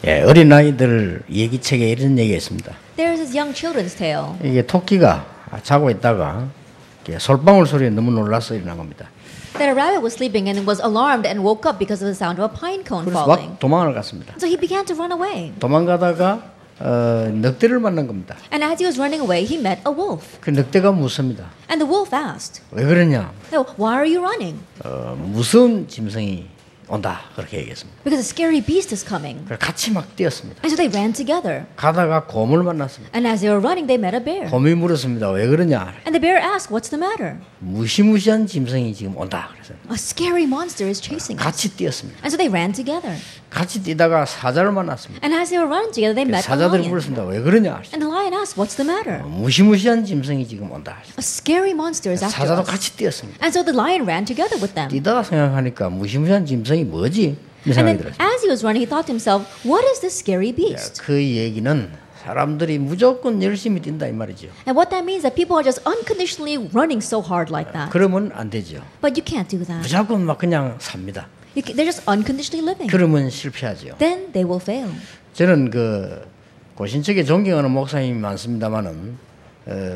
예, 어린아이들 얘기책에 이런 얘기가 있습니다. There is this young children's tale. 이게 토끼가 자고 있다가 솔방울 소리에 너무 놀라서 일어난 겁니다. That a rabbit was sleeping and was alarmed and woke up because of the sound of a pine cone 그래서 falling. 막 도망을 갔습니다. So he began to run away. 도망가다가 늑대를 만난 겁니다. And as he was running away, he met a wolf. 그 늑대가 묻습니다. And the wolf asked, 왜 그러냐? Why are you running? 무서운 짐승이 온다 그렇게 얘기했습니다. Because a scary beast is coming. 그래서 같이 막 뛰었습니다. And so they ran together. 가다가 곰을 만났습니다. And as they were running, they met a bear. 곰이 물었습니다. 왜 그러냐? And the bear asked, what's the matter? 무시무시한 짐승이 지금 온다. 그래서 A scary monster is chasing us. 같이 뛰었습니다. And so they ran together. 같이 뛰다가 사자를 만났습니다. And as they were running together, they met a 사자들이 lion. 물었습니다. 왜 그러냐? And the lion asked, what's the matter? 무시무시한 짐승이 지금 온다. A scary monster is after 사자도 us. 같이 뛰었습니다. And so the lion ran together with them. 뛰다가 생각하니까 무시무시한 짐승이 뭐지? 이런 And 생각이 then 들었어요. as he was running, he thought to himself, what is this scary beast? 그 얘기는 사람들이 무조건 열심히 뛴다 이 말이죠. And what that means is that people are just unconditionally running so hard like that. 그러면 안 되죠. But you can't do that. 무조건 막 그냥 삽니다. They're just unconditionally living. 그러면 실패하죠. Then they will fail. 저는 그 고신척에 존경하는 목사님이 많습니다만은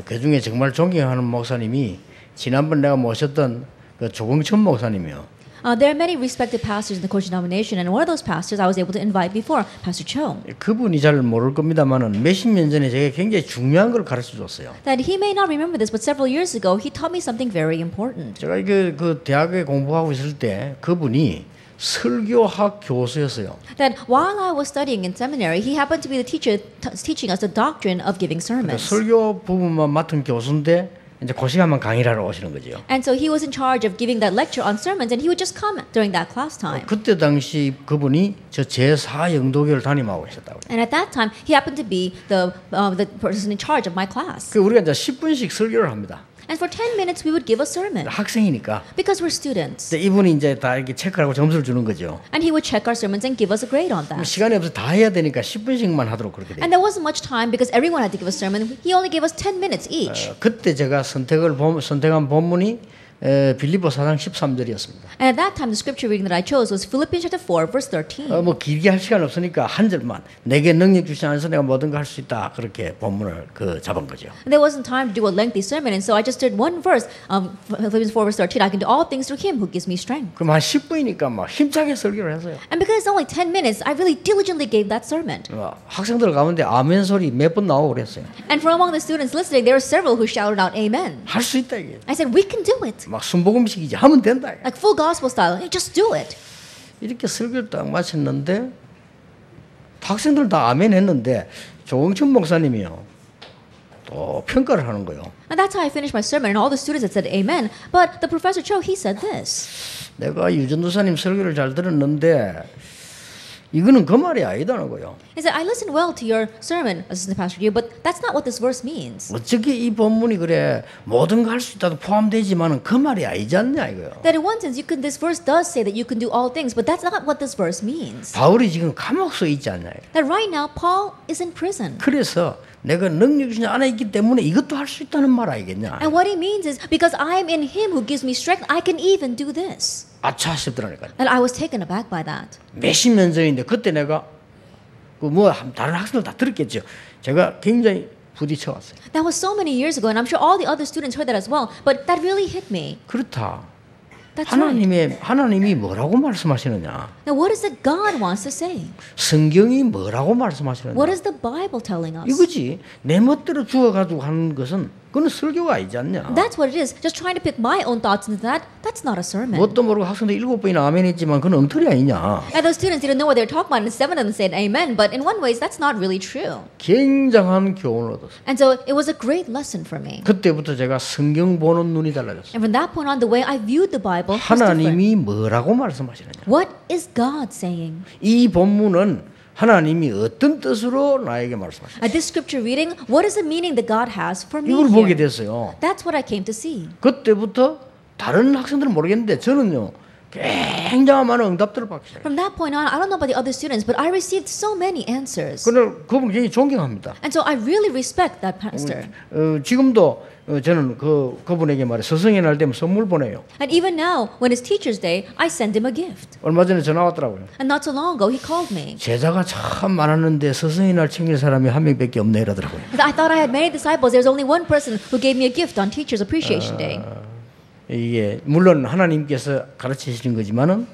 그 중에 정말 존경하는 목사님이 지난번 내가 모셨던 그 조경천 목사님이요. There are many respected pastors in the Korean denomination, and one of those pastors I was able to invite before, Pastor Cho. 그분이 잘 모를 겁니다만은 몇십 년 전에 제가 굉장히 중요한 걸 가르쳐 줬어요. That he may not remember this, but several years ago, he taught me something very important. 제가 그 대학에 공부하고 있을 때 그분이 설교학 교수였어요. That while I was studying in seminary, he happened to be the teacher teaching us the doctrine of giving sermons. 설교 부분만 맡은 교수인데 이제 그 시간만 강의를 하러 오시는 거죠. And so he was in charge of giving that lecture on sermons, and he would just come during that class time. 그때 당시 그분이 저 제4 영도교를 담임하고 계셨다고. And at that time, he happened to be the person in charge of my class. 그 우리가 이제 10분씩 설교를 합니다. And for 10 minutes, we would give a sermon 학생이니까. because we're students. 근데 이분이 이제 다 이렇게 체크하고 점수를 주는 거죠. And he would check our sermons and give us a grade on that. 시간이 없어 다 해야 되니까 10분씩만 하도록 그렇게 돼요. And there wasn't much time because everyone had to give a sermon. He only gave us 10 minutes each. 그때 제가 선택한 본문이 빌립보 4장 13절이었습니다. And at that time, the scripture reading that I chose was Philippians chapter 4, verse 13. 뭐 길게 할 시간 없으니까 한 절만 내게 능력 주신 안에서 내가 뭐든 할 수 있다 그렇게 본문을 잡은 거죠. And there wasn't time to do a lengthy sermon, and so I just did one verse, Philippians 4, verse 13. I can do all things through Him who gives me strength. 그럼 한 10분이니까 막 힘차게 설교를 했어요. And because it's only 10 minutes, I really diligently gave that sermon. 학생들 가운데 아멘 소리 몇 번 나오고 그랬어요. And from among the students listening, there were several who shouted out, "Amen." 할 수 있다 이게. I said, "We can do it." 막 순복음식이지 하면 된다. Like full gospel style. Just do it. 이렇게 설교를 딱 마쳤는데 학생들 다 아멘 했는데 조경천 목사님이요 또 평가를 하는 거예요. And that's how I finished my sermon, and all the students had said amen. But the professor Cho, he said this. 내가 유전도사님 설교를 잘 들었는데 이거는 그 말이 아니다는 거예요. He said, I listened well to your sermon, Assistant Pastor Yu, but that's not what this verse means. 어떻게 이 본문이 그래 모든 거 할 수 있다도 포함되지만은 그 말이 아니지 않냐 이거요. That in one sense, this verse does say that you can do all things, but that's not what this verse means. 바울이 지금 감옥소에 있지 않냐. That right now, Paul is in prison. 그래서 내가 능력이 주신 안에 있기 때문에 이것도 할 수 있다는 말 아니겠냐. And what he means is, because I am in him who gives me strength, I can even do this. 아차 싶더라니까요. And I was taken aback by that. 몇십 년 전인데 그때 내가 뭐 다른 학생들 다 들었겠죠. 제가 굉장히 부딪혀 왔어요. That was so many years ago, and I'm sure all the other students heard that as well. But that really hit me. 그렇다. That's right. 하나님이 뭐라고 말씀하시느냐? Now, what is it God wants to say? 성경이 뭐라고 말씀하시느냐? What is the Bible telling us? 이거지. 내 멋대로 주워가지고 하는 것은 그건 설교가 아니지 않냐? That's what it is. Just trying to pick my own thoughts into that, that's not a sermon. 뭣도 모르고 학생들 7번이나 아멘 했지만 그건 엉터리 아니냐? And those students didn't know what they were talking about, and 7 of them said amen, but in one ways, that's not really true. 굉장한 교훈을 얻었어요. And so it was a great lesson for me. 그때부터 제가 성경 보는 눈이 달라졌어요. And from that point on, the way I viewed the Bible was different. 하나님이 뭐라고 말씀하시느냐? What is God saying? 이 본문은 하나님이 어떤 뜻으로 나에게 말씀하시느냐? This scripture reading, what is the meaning that God has for me 이걸 보게 here? 됐어요. That's what I came to see. 그때부터 다른 학생들은 모르겠는데 저는요 굉장한 많은 응답들을 받기 시작해요. From that point on, I don't know about the other students, but I received so many answers. 그걸 그분 굉장히 존경합니다. And so I really respect that pastor. 지금도 저는 그분에게 말해 스승의 날 되면 선물 보내요. And even now, when it's Teacher's Day, I send him a gift. 얼마 전에 전화 왔더라고요. And not so long ago, he called me. 제자가 참 많았는데 스승의 날 챙길 사람이 한 명밖에 없네 이러더라고요. I thought I had many disciples. There's only one person who gave me a gift on Teacher's Appreciation Day. 이게 물론 하나님께서 가르치시는 거지만은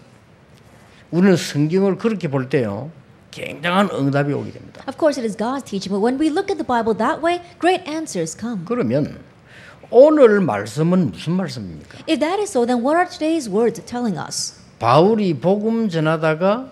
우리는 성경을 그렇게 볼 때요 굉장한 응답이 오게 됩니다. Of course, it is God's teaching, but when we look at the Bible that way, great answers come. 그러면 오늘 말씀은 무슨 말씀입니까? If that is so, then what are today's words telling us? 바울이 복음 전하다가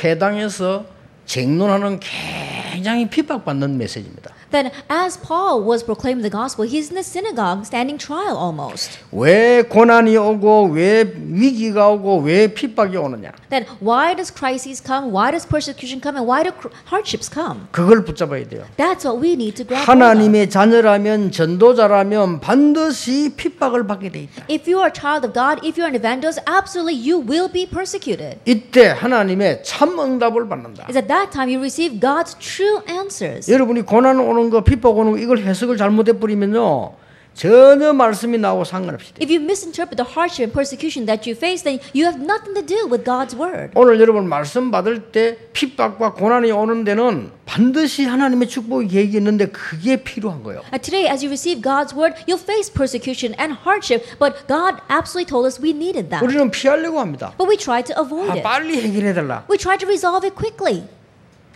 회당에서 쟁론하는 굉장히 핍박받는 메시지입니다. Then, as Paul was proclaiming the gospel, he's in the synagogue standing trial almost. 왜 고난이 오고 왜 위기가 오고 왜 핍박이 오느냐? Then, why does crises come? Why does persecution come? And why do hardships come? 그걸 붙잡아야 돼요. That's what we need to grab hold of. 하나님의 자녀라면 전도자라면 반드시 핍박을 받게 돼 있다. If you are a child of God, if you're an evangelist, absolutely you will be persecuted. 이때 하나님의 참 응답을 받는다. It's at that time you receive God's true answers. 여러분이 고난 오는 거, 핍박 오는 거 이걸 해석을 잘못해 버리면요 전혀 말씀이 나오고 상관없이 돼요. If you misinterpret the hardship and persecution that you face, then you have nothing to do with God's word. 오늘 여러분 말씀 받을 때 핍박과 고난이 오는 데는 반드시 하나님의 축복의 계획이 있는데 그게 필요한 거예요. Today, as you receive God's word, you'll face persecution and hardship, but God absolutely told us we needed that. 우리는 피하려고 합니다. But we tried to avoid it. 빨리 해결해달라. We tried to resolve it quickly.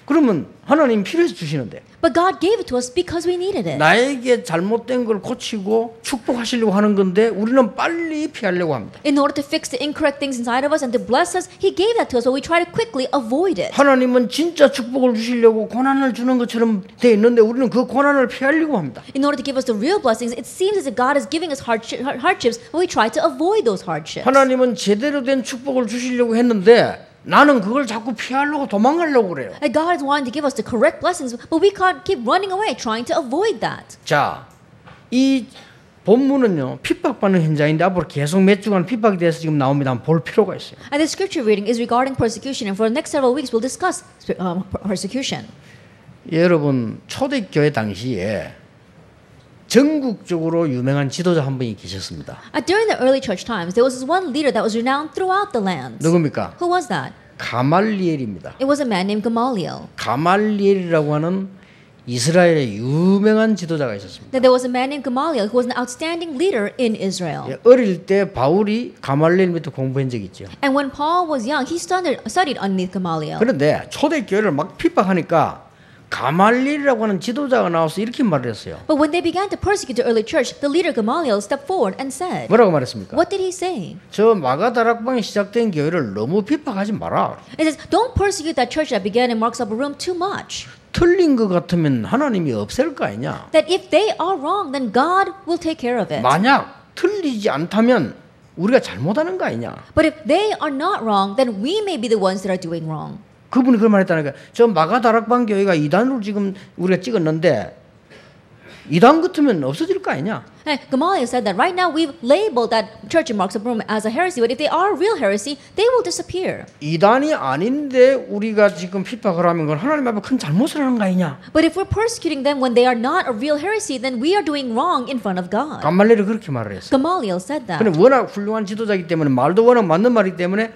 그러면 하나님 필요해서 주시는데 But God gave it to us because we needed it. 나에게 잘못된 걸 고치고 축복하시려고 하는 건데 우리는 빨리 피하려고 합니다. In order to fix the incorrect things inside of us and to bless us, He gave that to us, but we try to quickly avoid it. 하나님은 진짜 축복을 주시려고 고난을 주는 것처럼 돼 있는데 우리는 그 고난을 피하려고 합니다. In order to give us the real blessings, it seems as if God is giving us hardships, but we try to avoid those hardships. 하나님은 제대로 된 축복을 주시려고 했는데 나는 그걸 자꾸 피하려고 도망가려고 그래요. And God is wanting to give us the correct blessings, but we can't keep running away trying to avoid that. 자, 이 본문은요 핍박받는 현장인데 앞으로 계속 몇 주간 핍박에 대해서 지금 나옵니다. 한번 볼 필요가 있어요. And the scripture reading is regarding persecution, and for the next several weeks we'll discuss persecution. 여러분 초대교회 당시에 전국적으로 유명한 지도자 한 분이 계셨습니다. During the early church times, there was this one leader that was renowned throughout the land. 누굽니까? Who was that? 가말리엘입니다. It was a man named Gamaliel. 가말리엘이라고 하는 이스라엘의 유명한 지도자가 있었습니다. Then there was a man named Gamaliel who was an outstanding leader in Israel. 어릴 때 바울이 가말리엘 밑에 공부한 적이 있죠. And when Paul was young, he studied underneath Gamaliel. 그런데 초대교회를 막 핍박하니까 가말리엘이라고 하는 지도자가 나와서 이렇게 말을 했어요. But when they began to persecute the early church, the leader Gamaliel stepped forward and said, 뭐라고 말했습니까? What did he say? 저 마가다락방에 시작된 교회를 너무 핍박하지 마라. It says, don't persecute that church that began in Mark's upper room too much. 틀린 것 같으면 하나님이 없앨 거 아니냐. That if they are wrong, then God will take care of it. 만약 틀리지 않다면 우리가 잘못하는 거 아니냐. But if they are not wrong, then we may be the ones that are doing wrong. 그분이 그걸 말했다니까. 저 마가다락방 교회가 이단으로 지금 우리가 찍었는데 이단 같으면 없어질 거 아니냐. And Gamaliel said that right now we've labeled that church in Mark's upper room as a heresy, but if they are real heresy, they will disappear. 이단이 아닌데 우리가 지금 핍박을 하면 그건 하나님 앞에 큰 잘못을 하는 거 아니냐. But if we're persecuting them when they are not a real heresy, then we are doing wrong in front of God. 가말리엘이 그렇게 말을 했어요. Gamaliel said that. 근데 워낙 훌륭한 지도자이기 때문에 말도 워낙 맞는 말이기 때문에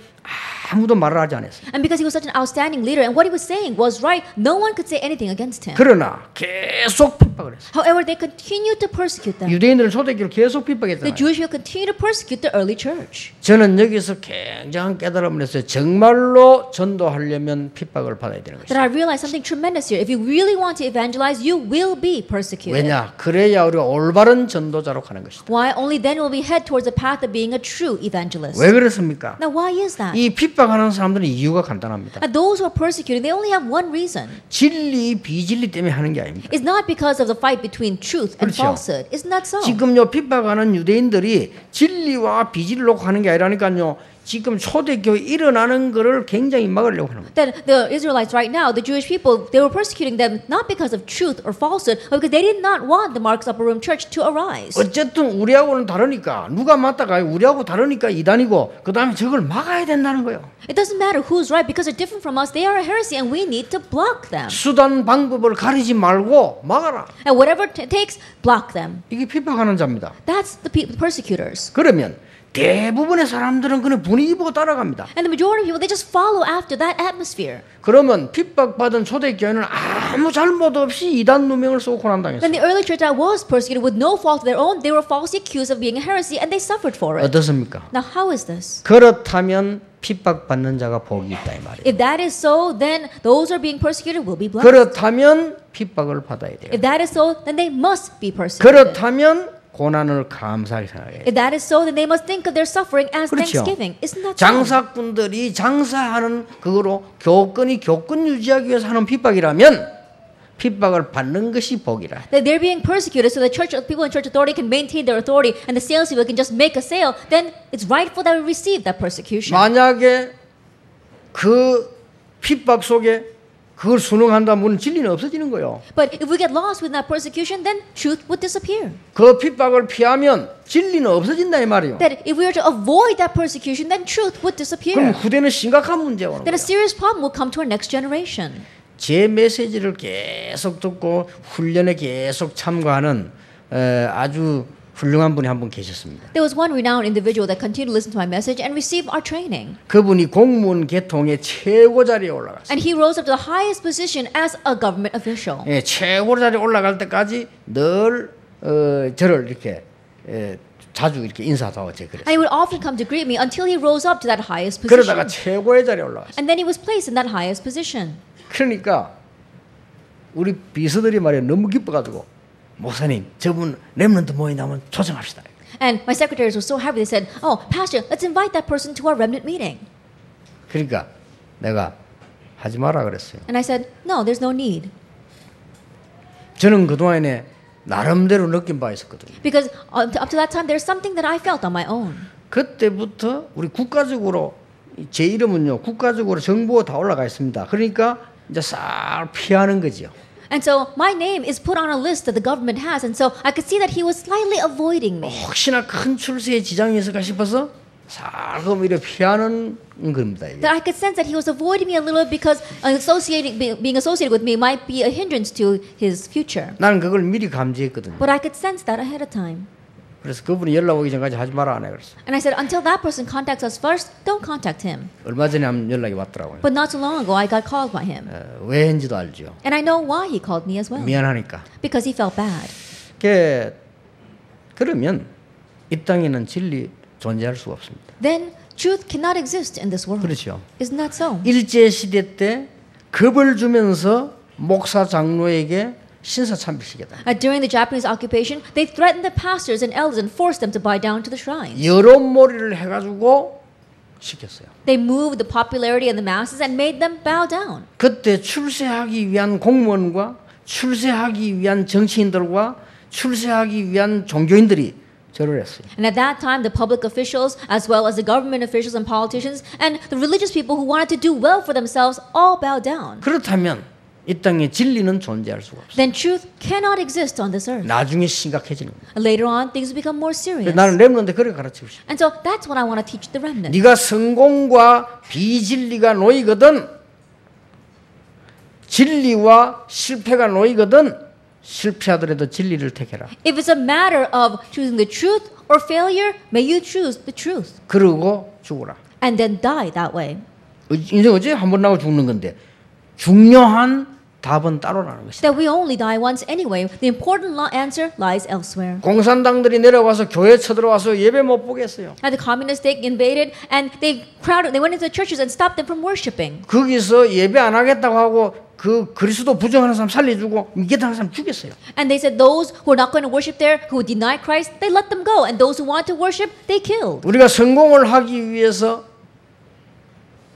아무도 말을 하지 않았어요. And because he was such an outstanding leader and what he was saying was right, no one could say anything against him. 그러나 계속 핍박을 했어요. However, they continued to persecute them. 유대인들은 초대교회를 계속 The 핍박했잖아요. Jewish people continued to persecute the early church. 저는 여기서 굉장한 깨달음을 했어요. 정말로 전도하려면 핍박을 받아야 되는 That I 것이죠. realized something tremendous here. If you really want to evangelize, you will be persecuted. 왜냐? 그래야 우리가 올바른 전도자로 가는 것이다. Why? Only then will we head towards the path of being a true evangelist. 왜 그렇습니까? Now, why is that? 이 핍박하는 사람들은 이유가 간단합니다. Those who are persecuted, they only have one reason. 진리, 비진리 때문에 하는 게 아닙니다. It's not because of the fight between truth and 그렇죠. falsehood. Isn't that so? 지금요 핍박하는 유대인들이 진리와 비진리로 가는 게 아니라니까요. 지금 초대교회 일어나는 것을 굉장히 막으려고 하는 거예요. That the Israelites right now, the Jewish people, they were persecuting them not because of truth or falsehood, but because they did not want the Mark's Upper Room Church to arise. 어쨌든 우리하고는 다르니까 누가 맞다가 우리하고 다르니까 이단이고 그 다음에 저걸 막아야 된다는 거예요. It doesn't matter who's right because they're different from us. They are a heresy and we need to block them. 수단 방법을 가리지 말고 막아라. And whatever it takes, block them. 이게 핍박하는 자입니다. That's the persecutors. 그러면 대부분의 사람들은 그냥 분위기 보고 따라갑니다. And the majority of people, they just follow after that atmosphere. 그러면 핍박받은 초대교회는 아무 잘못 없이 이단 누명을 쓰고 고난당했어요. When the early church that was persecuted with no fault of their own, they were falsely accused of being a heresy and they suffered for it. 어떻습니까? Now, how is this? 그렇다면 핍박받는 자가 복이 있다 이 말이에요. If that is so, then those who are being persecuted will be blessed. 그렇다면 핍박을 받아야 돼요. If that is so, then they must be persecuted. 그렇다면 고난을 감사하게 생각해요. If that is so, then they must think of their suffering as 그렇죠. thanksgiving. Isn't that so? 장사꾼들이 장사하는 그거로 교권 유지하기 위해서 하는 핍박이라면 핍박을 받는 것이 복이라. That they're being persecuted so the church people in church authority can maintain their authority and the salespeople can just make a sale, then it's rightful that we receive that persecution. 만약에 그 핍박 속에 그걸 순응한다면 진리는 없어지는 거예요. But if we get lost with that persecution, then truth would disappear. 그 핍박을 피하면 진리는 없어진다 이 말이에요. That if we were to avoid that persecution, then truth would disappear. 그럼 후대는 심각한 문제가 오는 Then 거예요. a serious problem will come to our next generation. 제 메시지를 계속 듣고 훈련에 계속 참가하는 아주 훌륭한 분이 한 분 계셨습니다. There was one renowned individual that continued to listen to my message and receive our training. 그분이 공무원 계통의 최고 자리에 올라갔어요. And he rose up to the highest position as a government official. 예, 최고 자리에 올라갈 때까지 늘 저를 이렇게 자주 이렇게 인사도 하고 제가 그랬어요. And he would often come to greet me until he rose up to that highest 그러다가 position. 최고의 자리에 올라갔어요. And then he was placed in that highest position. 그러니까 우리 비서들이 말이에요. 너무 기뻐가지고 목사님 저분 렘넌트 모임 나면 초청합시다. And my secretaries were so happy. They said, "Oh, Pastor, let's invite that person to our remnant meeting." 그러니까 내가 하지 마라 그랬어요. And I said, "No, there's no need." 저는 그동안에 나름대로 느낀 바 있었거든요. Because up to that time, there's something that I felt on my own. 그때부터 우리 국가적으로 제 이름은요 국가적으로 정보가 다 올라가 있습니다. 그러니까 이제 싹 피하는 거죠. And so my name is put on a list that the government has, and so I could see that he was slightly avoiding me. 혹시나 큰 출세에 지장이 있을까 싶어서 살금 이렇게 피하는 겁니다. 이게. That I could sense that he was avoiding me a little bit because being associated with me might be a hindrance to his future. 나는 그걸 미리 감지했거든요. But I could sense that ahead of time. 그래서 그분이 연락 오기 전까지 하지 마라 안 해 그랬어. And I said, until that person contacts us first, don't contact him. 얼마 전에 한 연락이 왔더라고요. But not too long ago, I got called by him. 왜 했는지도 알죠. And I know why he called me as well. 미안하니까. Because he felt bad. 그러면 이 땅에는 진리 존재할 수가 없습니다. Then truth cannot exist in this world. 그렇죠. Isn't that so? 일제 시대 때 겁을 주면서 목사 장로에게 신사 참배시켰다. During the Japanese occupation, they threatened the pastors and elders and forced them to bow down to the shrines. 여론몰이를 해가지고 시켰어요. They moved the popularity and the masses and made them bow down. 그때 출세하기 위한 공무원과 출세하기 위한 정치인들과 출세하기 위한 종교인들이 절을 했어요. And at that time, the public officials, as well as the government officials and politicians, and the religious people who wanted to do well for themselves, all bowed down. 그렇다면 이 땅에 진리는 존재할 수가 없어요. Then truth cannot exist on this earth. 나중에 심각해지는 거예요. Later on, things become more serious. 나는 렘넌트 그렇게 가르치고 싶어요. And so that's what I want to teach the remnant. 네가 성공과 비진리가 놓이거든 진리와 실패가 놓이거든 실패하더라도 진리를 택해라. If it's a matter of choosing the truth or failure, may you choose the truth. 그러고 죽어라. And then die that way. 인생 어째 한 번 나고 죽는 건데 중요한 답은 따로라는 것이다. That we only die once anyway. The important answer lies elsewhere. 공산당들이 내려와서 교회 쳐들어와서 예배 못 보겠어요. And the communists, they invaded and they went into the churches and stopped them from worshiping. 거기서 예배 안 하겠다고 하고 그 그리스도 부정하는 사람 살려주고 믿겠다는 사람 죽였어요. And they said those who are not going to worship there, who deny Christ, they let them go. And those who want to worship, they killed. 우리가 성공을 하기 위해서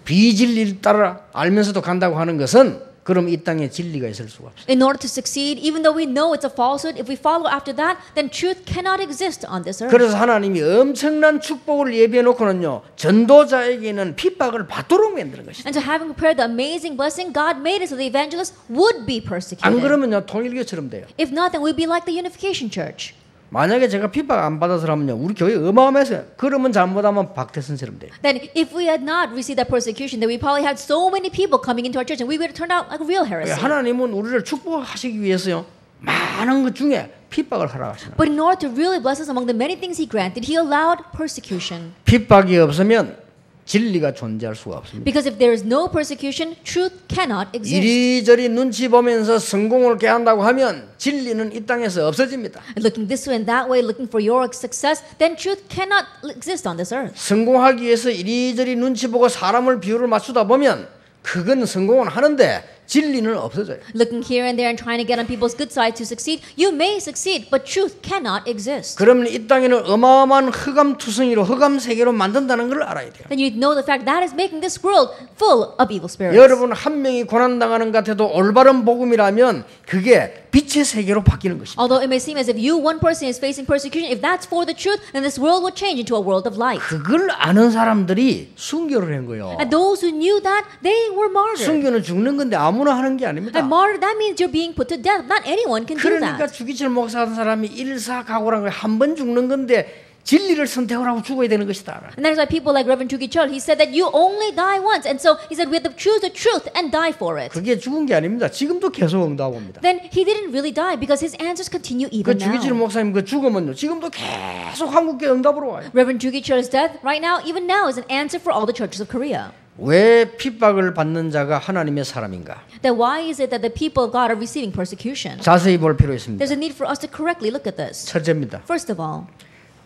비진리를 따라 알면서도 간다고 하는 것은 그럼 이 땅에 진리가 있을 수가 없어요. In order to succeed, even though we know it's a falsehood, if we follow after that, then truth cannot exist on this earth. 그래서 하나님이 엄청난 축복을 예비해 놓고는요, 전도자에게는 핍박을 받도록 만드는 것이죠. And so having prepared the amazing blessing, God made it so the evangelists would be 안 persecuted. 그러면요, 통일교처럼 돼요. If not, then we'd be like the Unification Church. 만약에 제가 핍박 안 받아서라면요, 우리 교회 어마어마해서요. 그러면 잘못하면 박태선처럼 돼요. Then if we had not received that persecution, then we probably had so many people coming into our church and we would have turned out like a real heresy. 하나님은 우리를 축복하시기 위해서요, 많은 것 중에 핍박을 허락하시는. But in order to really bless us among the many things He granted, He allowed persecution. 핍박이 없으면 진리가 존재할 수가 없습니다. Because if there is no persecution, truth cannot exist. 이리저리 눈치 보면서 성공을 꾀한다고 하면 진리는 이 땅에서 없어집니다. Looking this way and that way, looking for your success, then truth cannot exist on this earth. 성공하기 위해서 이리저리 눈치 보고 사람을 비율을 맞추다 보면 그건 성공은 하는데 진리는 없어져요. Looking here and there and trying to get on people's good side to succeed, you may succeed, but truth cannot exist. 그러면 이 땅에는 어마어마한 흑암투성이로 흑암 세계로 만든다는 걸 알아야 돼요. Then you know the fact that is making this world full of evil spirits. 여러분 한 명이 고난당하는 것 같아도 올바른 복음이라면 그게 빛의 세계로 바뀌는 것입니다. Although it may seem as if one person is facing persecution, if that's for the truth, then this world will change into a world of light. 그걸 아는 사람들이 순교를 한 거예요. And those who knew that, they were martyred. 순교는 죽는 건데 아무나 하는 게 아닙니다. And martyr, that means you're being put to death. Not anyone can do 그러니까 that. 주기철 목사 같은 사람이 일사각오라는 거예요. 한 번 죽는 건데 진리를 선택을 하고 죽어야 되는 것이다. And that is why people like Reverend Chugi Chol, he said that you only die once. And so he said we have to choose the truth and die for it. 그게 죽은 게 아닙니다. 지금도 계속 응답합니다. Then he didn't really die because his answers continue 그 even 주기철 now. 목사님 그 죽으면요, 지금도 계속 한국교회 응답으로 와요. Reverend Chugi Chol's death right now, even now, is an answer for all the churches of Korea. 왜 핍박을 받는 자가 하나님의 사람인가? Then why is it that the people of God are receiving persecution? 자세히 볼 필요 있습니다. There's a need for us to correctly look at this. 첫째입니다. First of all,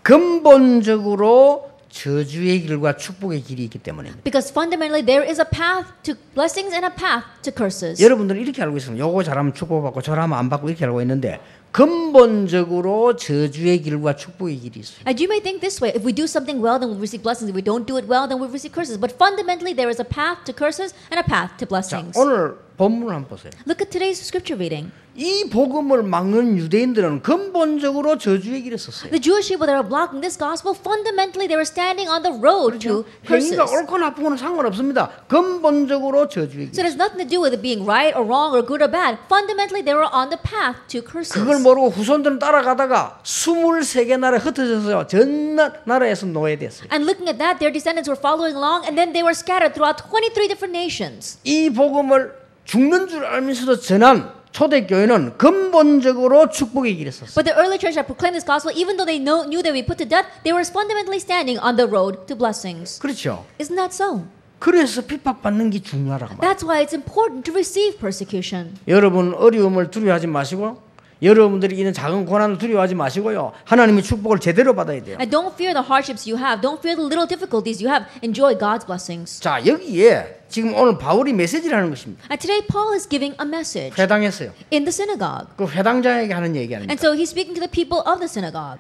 근본적으로 저주의 길과 축복의 길이 있기 때문입니다. because fundamentally there is a path to blessings and a path to curses. 여러분들은 이렇게 알고 있습니다. 요거 잘하면 축복받고 저러면 안 받고 이렇게 알고 있는데 근본적으로 저주의 길과 축복의 길이 있어요. And you may think this way: if we do something well, then we'll receive blessings. If we don't do it well, then we'll receive curses. But fundamentally, there is a path to curses and a path to 자, blessings. 오늘 본문을 한번 보세요. Look at today's scripture reading. 이 복음을 막는 유대인들은 근본적으로 저주의 길에 섰어요. The Jewish people that are blocking this gospel, fundamentally, they were standing on the road to curses. 행위가 옳고 나쁘고는 상관없습니다. 근본적으로 저주의 So 길. it has nothing to do with it being right or wrong or good or bad. Fundamentally, they were on the path to curses. 그걸 모르고 후손들은 따라가다가 23개 나라에 흩어져서 전 나라에서 노예됐어요. And looking at that, their descendants were following along, and then they were scattered throughout 23 different nations. 이 복음을 죽는 줄 알면서도 전한 초대교회는 근본적으로 축복의 길에 섰어요. But the early church that proclaimed this gospel, even though they knew they would be put to death, they were fundamentally standing on the road to blessings. 그렇죠. Isn't that so? 그래서 핍박받는 게 중요하다고 말이에요. That's why it's important to receive persecution. 여러분 어려움을 두려워하지 마시고 여러분들이 있는 작은 고난을 두려워하지 마시고요. 하나님의 축복을 제대로 받아야 돼요. And don't fear the hardships you have. Don't fear the little difficulties you have. Enjoy God's blessings. 자, 여기에 지금 오늘 바울이 메시지를 하는 것입니다. And today Paul is giving a message 회당했어요. in the synagogue. 그 회당자에게 하는 얘기 아닙니까? And so he's speaking to the people of the synagogue.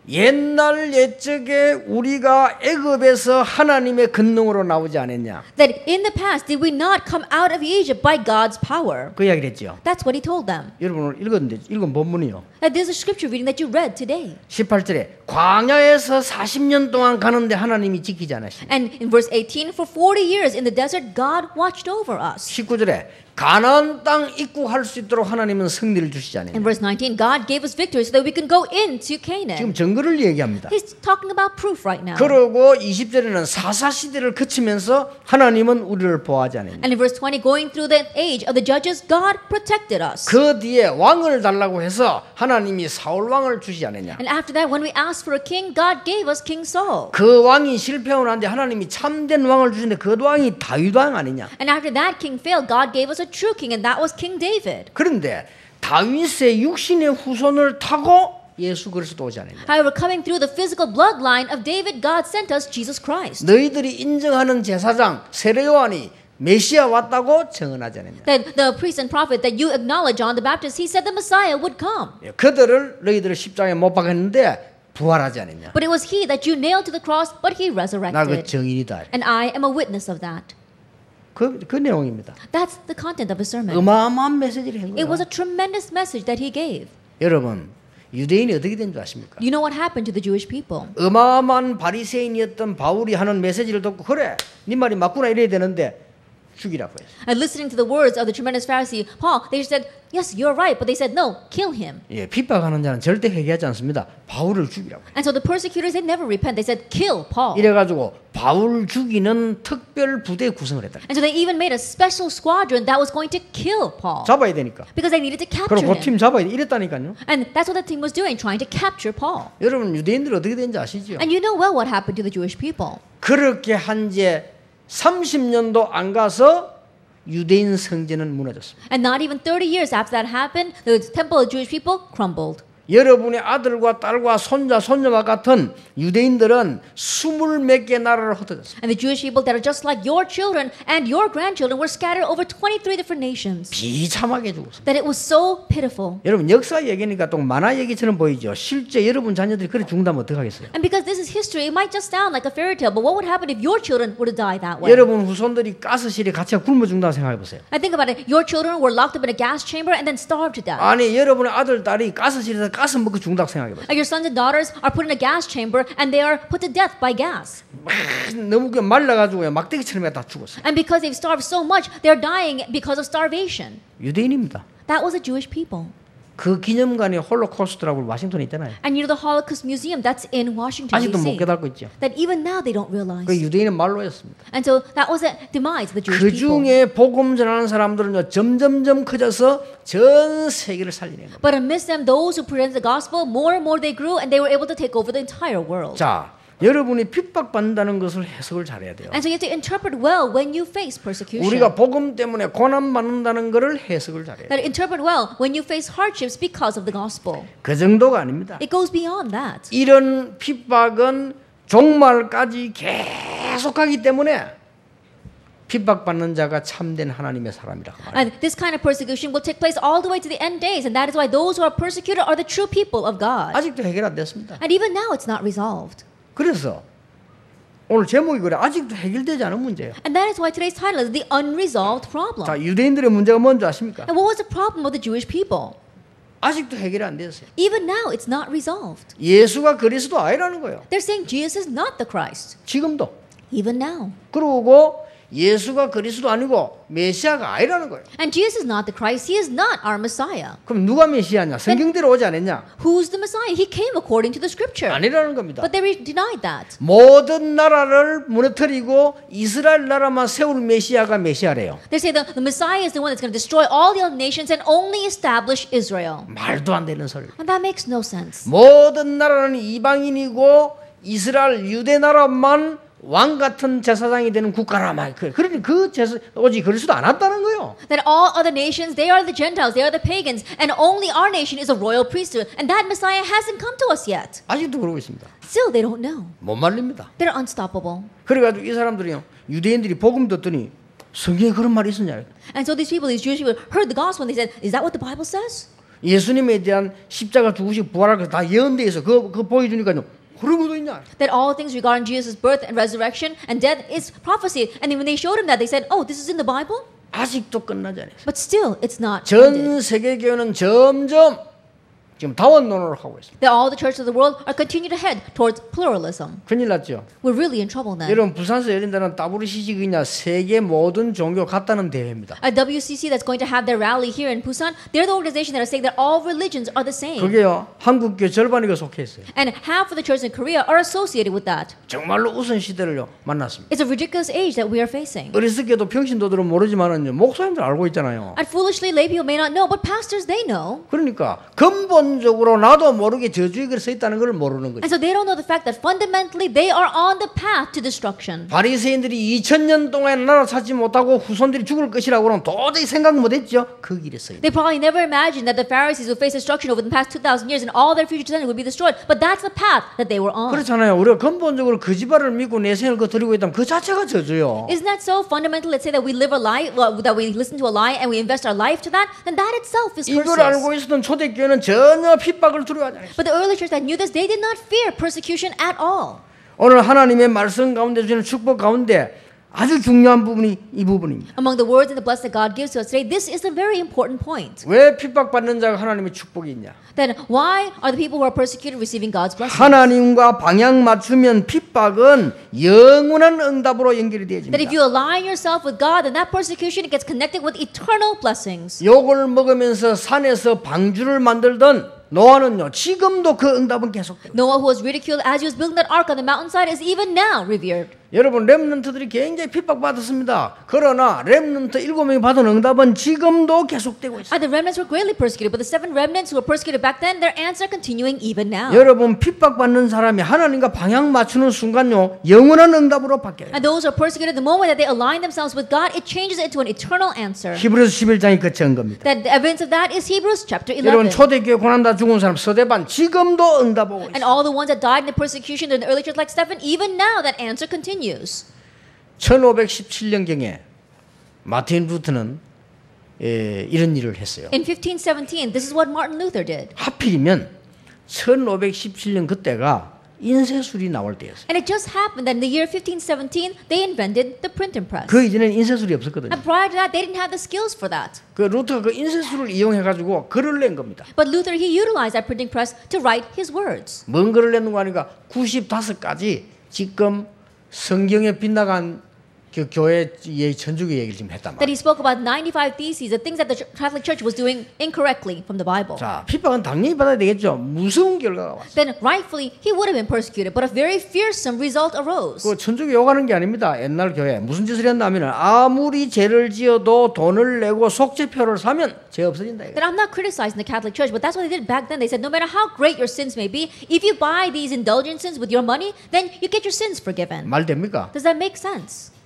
옛날 옛적에 우리가 애굽에서 하나님의 권능으로 나오지 않았냐? That in the past, did we not come out of Egypt by God's power? 그 이야기를 했죠. That's what he told them. 여러분 오늘 읽은 본문이요. That there's a scripture reading that you read today. 18절에 광야에서 40년 동안 가는데 하나님이 지키지 않으십니다. And in verse 18, for 40 years in the desert, God watched over us. 19절에 가나안 땅 입국할 수 있도록 하나님은 승리를 주시지 않느냐. In verse 19, God gave us victory so that we can go into Canaan. 지금 증거를 얘기합니다. He's talking about proof right now. 그러고 20절에는 사사 시대를 거치면서 하나님은 우리를 보호하지 않느냐. And in verse 20, going through the age of the judges, God protected us. 그 뒤에 왕을 달라고 해서 하나님이 사울 왕을 주시지 않느냐. And after that, when we asked for a king, God gave us King Saul. 그 왕이 실패하고 난데 하나님이 참된 왕을 주시는데 그 왕이 다윗 왕 아니냐. And after that king failed, God gave us a true king, and that was King David. 그런데 다윗의 육신의 후손을 타고 예수 그리스도 오지 않느냐. However, coming through the physical bloodline of David, God sent us Jesus Christ. 너희들이 인정하는 제사장 세례요한이 메시아 왔다고 증언하지 않느냐. That the priest and prophet that you acknowledge, John the Baptist, he said the Messiah would come. 그들을 너희들을 십자가에 못 박았는데 부활하지 않느냐. But it was he that you nailed to the cross, but he 나 그 resurrected. 증인이다. And I am a witness of that. 그 내용입니다. That's the content of his sermon. 어마어마한 메시지를 한 It was 거예요. a tremendous message that he gave. 여러분, 유대인이 어떻게 된 줄 아십니까? You know what happened to the Jewish people? 어마어마한 바리새인이었던 바울이 하는 메시지를 듣고 그래, 네 말이 맞구나 이래야 되는데 죽이라고 했어요. And listening to the words of the tremendous Pharisee Paul, they said, yes, you're right. But they said, no, kill him. 예, 핍박하는 자는 절대 회개하지 않습니다. 바울을 죽이라고. And so the persecutors, they never repent. They said, kill Paul. 이래가지고 바울 죽이는 특별 부대 구성을 했다. And so they even made a special squadron that was going to kill Paul. 잡아야 되니까. Because they needed to capture 그리고 그 팀 him. 잡아야 돼. 이랬다니까요. And that's what the team was doing, trying to capture Paul. 여러분 유대인들 어떻게 되는지 아시죠? And you know well what happened to the Jewish people. 그렇게 한지 30년도 안 가서 유대인 성전은 무너졌습니다. And not even 30 years after that happened, the temple of Jewish people crumbled. 여러분의 아들과 딸과 손자, 손녀와 같은 유대인들은 20몇 개 나라를 흩어졌습니다. And the Jewish people that are just like your children and your grandchildren were scattered over 23 different nations. 비참하게 죽었습니다. That it was so pitiful. 여러분 역사 얘기니까 또 만화 얘기처럼 보이죠. 실제 여러분 자녀들이 그래 죽는다면 어떡하겠어요? And because this is history, it might just sound like a fairy tale, but what would happen if your children were to die that way? 여러분 후손들이 가스실에 갇혀 굶어 죽는다고 생각해 보세요. I think about it. Your children were locked up in a gas chamber and then starved to death. 아니 여러분의 아들, 딸이 가스실에서 가스 먹고 죽는다고 생각해 보세요. Your sons and daughters are put in a gas chamber and they are put to death by gas. 너무 말라가지고 막대기처럼 다 죽었어요. And because they've starved so much, they're dying because of starvation. 유대인입니다. That was the Jewish people. 그 기념관이 홀로코스트라고 와싱턴에 있잖아요. And you know the Holocaust Museum that's in Washington, 아직도 못 D.C. 깨닫고 있죠. That even now they don't realize. 그 유대인의 말로였습니다. And so that was the demise of the Jewish 그 people. 중에 복음 전하는 사람들은요 점점점 커져서 전 세계를 살리는 겁니다. But amidst them, those who presented the gospel, more and more they grew and they were able to take over the entire world. 자, 여러분이 핍박받는다는 것을 해석을 잘해야 돼요. And so you have to interpret well when you face persecution. 우리가 복음 때문에 고난받는다는 것을 해석을 잘해야 돼요. That interpret well when you face hardships because of the gospel. 그 정도가 아닙니다. It goes beyond that. 이런 핍박은 종말까지 계속하기 때문에 핍박받는 자가 참된 하나님의 사람이라고 말합니다. And this kind of persecution will take place all the way to the end days. And that is why those who are persecuted are the true people of God. 아직도 해결 안 됐습니다. And even now it's not resolved. 그래서 오늘 제목이 그래 아직도 해결되지 않은 문제예요. And that is why today's title is The Unresolved Problem. 자, 유대인들의 문제가 뭔지 아십니까? And what was the problem with the Jewish people? 아직도 해결이 안 됐어요. Even now it's not resolved. 예수가 그리스도 아니라는 거예요. They're saying Jesus is not the Christ. 지금도. Even now. 그리고 예수가 그리스도 아니고 메시아가 아니라는 거예요. And Jesus is not the Christ. He is not our Messiah. 그럼 누가 메시아냐? 성경대로 오지 않았냐? Who's the Messiah? He came according to the scripture. 아니라는 겁니다. But they denied that. 모든 나라를 무너뜨리고 이스라엘 나라만 세울 메시아가 메시아래요. They say the Messiah is the one that's going to destroy all the other nations and only establish Israel. 말도 안 되는 소리. And that makes no sense. 모든 나라는 이방인이고 이스라엘 유대 나라만 왕 같은 제사장이 되는 국가라 말. 그러니 그 제사 오직 그리스도 안 왔다는 거예요. That all other nations, they are the Gentiles, they are the pagans, and only our nation is a royal priesthood. And that Messiah hasn't come to us yet. 아직도 그러고 있습니다. Still, they don't know. 못 말립니다. They're unstoppable. 그래가지고 이 사람들이요 유대인들이 복음 듣더니 성경에 그런 말이 있었냐? And so these people, these Jewish people, heard the gospel and they said, "Is that what the Bible says?" 예수님에 대한 십자가 죽으시고 부활할 거 다 예언돼 있어. 그거 보여주니까요. 그런 것도 있냐? That all things regarding Jesus' birth and resurrection and death is prophecy. And then when they showed him that, they said, "Oh, this is in the Bible?" 아직도 끝나지 않았어요. But still, it's not 전 ended. 세계 교회는 점점 지금 다원론을 하고 있습니다. That all the churches of the world are continuing to head towards pluralism. 큰일 났죠. We're really in trouble then. 여러분 부산에서 열린다는 WCC 그냥 세계 모든 종교 같다는 대회입니다. A WCC that's going to have their rally here in Busan, they're the organization that are saying that all religions are the same. 그게요 한국교 절반이 그 속해 있어요. And half of the churches in Korea are associated with that. 정말로 우선 시대를요 만났습니다. It's a ridiculous age that we are facing. 어리석게도 평신도들은 모르지만은요 목사님들 알고 있잖아요. And foolishly, lay people may not know, but pastors, they know. 그러니까 근본적으로 나도 모르게 저주의 글에 서 있다는 걸 모르는 거죠. And so they don't know the fact that fundamentally they are on the path to destruction. 바리새인들이 2000년 동안 나라 찾지 못하고 후손들이 죽을 것이라고 그러면 도저히 생각 못했죠. 그 길에 서 있는. They probably never imagined that the Pharisees would face destruction over the past 2,000 years and all their future descendants would be destroyed. But that's the path that they were on. 그렇잖아요. 우리가 근본적으로 거짓말을 믿고 내 생을 드리고 있다면 그 자체가 저주요. Isn't that so fundamental? Let's say that we live a lie, that we listen to a lie and we invest our life to that, then that itself is 이걸 알고 curses. 있었던 초대교회는 전혀 핍박을 두려워하지 않았어요. But the early church that knew this, they did not fear persecution at all. 오늘 하나님의 말씀 가운데 주시는 축복 가운데 아주 중요한 부분이 이 부분입니다. Among the words and the blessing that God gives to us today, this is a very important point. 왜 핍박받는 자가 하나님의 축복이 있냐? Then why are the people who are persecuted receiving God's blessing? 하나님과 방향 맞추면 핍박은 영원한 응답으로 연결이 That if 되어집니다. you align yourself with God, then that persecution gets connected with eternal blessings. 욕을 먹으면서 산에서 방주를 만들던 노아는요, 지금도 그 응답은 계속돼요. Noah, who was ridiculed as he was building that ark on the mountainside, is even now revered. 여러분, 렘넌트들이 굉장히 핍박받았습니다. 그러나 렘넌트 7명이 받은 응답은 지금도 계속되고 있어요. And the remnants were greatly persecuted, but the 7 remnants who were persecuted back then, their answer continuing even now. 여러분, 핍박받는 사람이 하나님과 방향 맞추는 순간요, 영원한 응답으로 바뀌어요. And those who are persecuted, the moment that they align themselves with God, it changes into an eternal answer. 히브리서 11장이 그 증거입니다. That the evidence of that is Hebrews chapter 여러분, 11. 초대교회 고난다 죽은 사람 서대반 지금도 응답하고 And 있어요. all the ones that died in the persecution during the early church like Stephen, even now that answer continues. 1517년경에 마틴 루터는 이런 일을 했어요. In 1517, this is what Martin Luther did. 하필이면 1517년 그때가 인쇄술이 나올 때였어요. And it just happened that in the year 1517, they invented the printing press. 그 이전에는 인쇄술이 없었거든요. And prior to that, they didn't have the skills for that. 그 루터가 그 인쇄술을 이용해가지고 글을 낸 겁니다. But Luther, he utilized that printing press to write his words. 뭔 글을 냈는가 하니까 95가지 지금 성경에 빗나간 그 교회의 전주교 얘기를 지금 했단 That 말이에요. he spoke about 95 theses, the things that the Catholic Church was doing incorrectly from the Bible. 자, 핍박은 당연히 받아야 되겠죠. 무서운 결과가 왔어요. Then rightfully, he would have been persecuted, but a very fearsome result arose. 그 천주교 욕하는 게 아닙니다. 옛날 교회 무슨 짓을 했냐면 아무리 죄를 지어도 돈을 내고 속죄표를 사면 죄 없어진다. 이거. That I'm not criticizing the Catholic Church, but that's what they did back then. They said, no matter how great your sins may be, if you buy these indulgences with your money, then you get your sins forgiven. 말 됩니까? Does that make sense?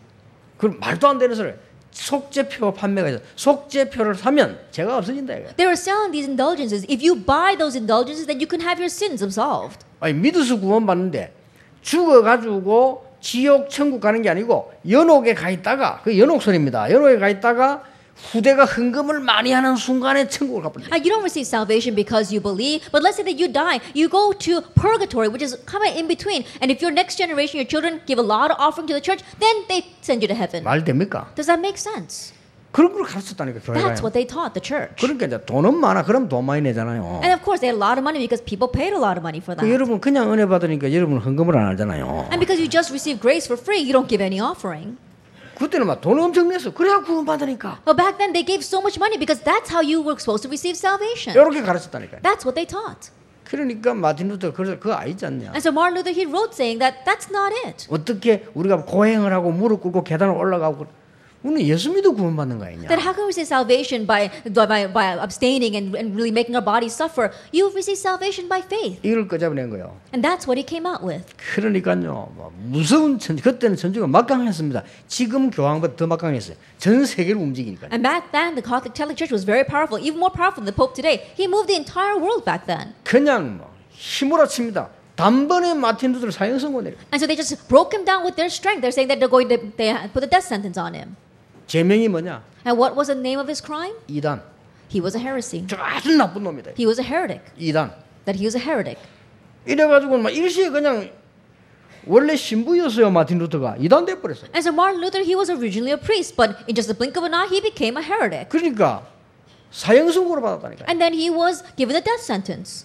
그 말도 안 되는 소리. 속죄표 판매가 있어. 속죄표를 사면 죄가 없어진다. 이거. They were selling these indulgences. If you buy those indulgences, then you can have your sins absolved. 아니 믿어서 구원받는데 죽어가지고 지옥 천국 가는 게 아니고 연옥에 가 있다가 그 연옥설입니다. 연옥에 가 있다가 후대가 헌금을 많이 하는 순간에 천국을 가버린다. You don't receive salvation because you believe, but let's say that you die, you go to purgatory, which is kind of in between. And if your next generation, your children, give a lot of offering to the church, then they send you to heaven. 말 됩니까? Does that make sense? 그런 걸 가르쳤다니까 교회가. That's what they taught the church. 그러니까 이제 돈은 많아. 그럼 돈 많이 내잖아요. And of course, they had a lot of money because people paid a lot of money for that. 그 여러분 그냥 은혜 받으니까 여러분 헌금을 안 하잖아요. And because you just receive grace for free, you don't give any offering. 그때는 막 돈 엄청 냈어. 그래야 구원 받으니까. But back then, they gave so much money because that's how you were supposed to receive salvation. 이렇게 가르쳤다니까요. That's what they taught. 그러니까 마틴 루터 그거 아니지 않냐? And so Martin Luther, he wrote saying that that's not it. 어떻게 우리가 고행을 하고 무릎 꿇고 계단을 올라가고 우리는 예수 믿어 구원 받는 거 아니냐? That how can we receive salvation by abstaining and really making our bodies suffer? You receive salvation by faith. 이걸 끄잡아낸 거예요. And that's what he came out with. 그러니까요, 뭐 무서운 그때는 전주가 막강했습니다. 지금 교황보다 더 막강했어요. 전 세계를 움직이니까. And back then, the Catholic Church was very powerful, even more powerful than the Pope today. He moved the entire world back then. 그냥 뭐 힘으로 칩니다. 단번에 마틴 루터를 사형 선고 내려. And so they just broke him down with their strength. They're saying that they put a death sentence on him. 제명이 뭐냐? And what was the name of his crime? 이단. He was a heresy. 저 아주 나쁜 놈이다. He was a heretic. 이단. That he was a heretic. 이래가지고 막 일시에 그냥 원래 신부였어요 마틴 루터가 이단 돼 버렸어요. And so Martin Luther, he was originally a priest, but in just a blink of an eye, he became a heretic. 그러니까 사형 선고를 받았다니까. And then he was given a death sentence.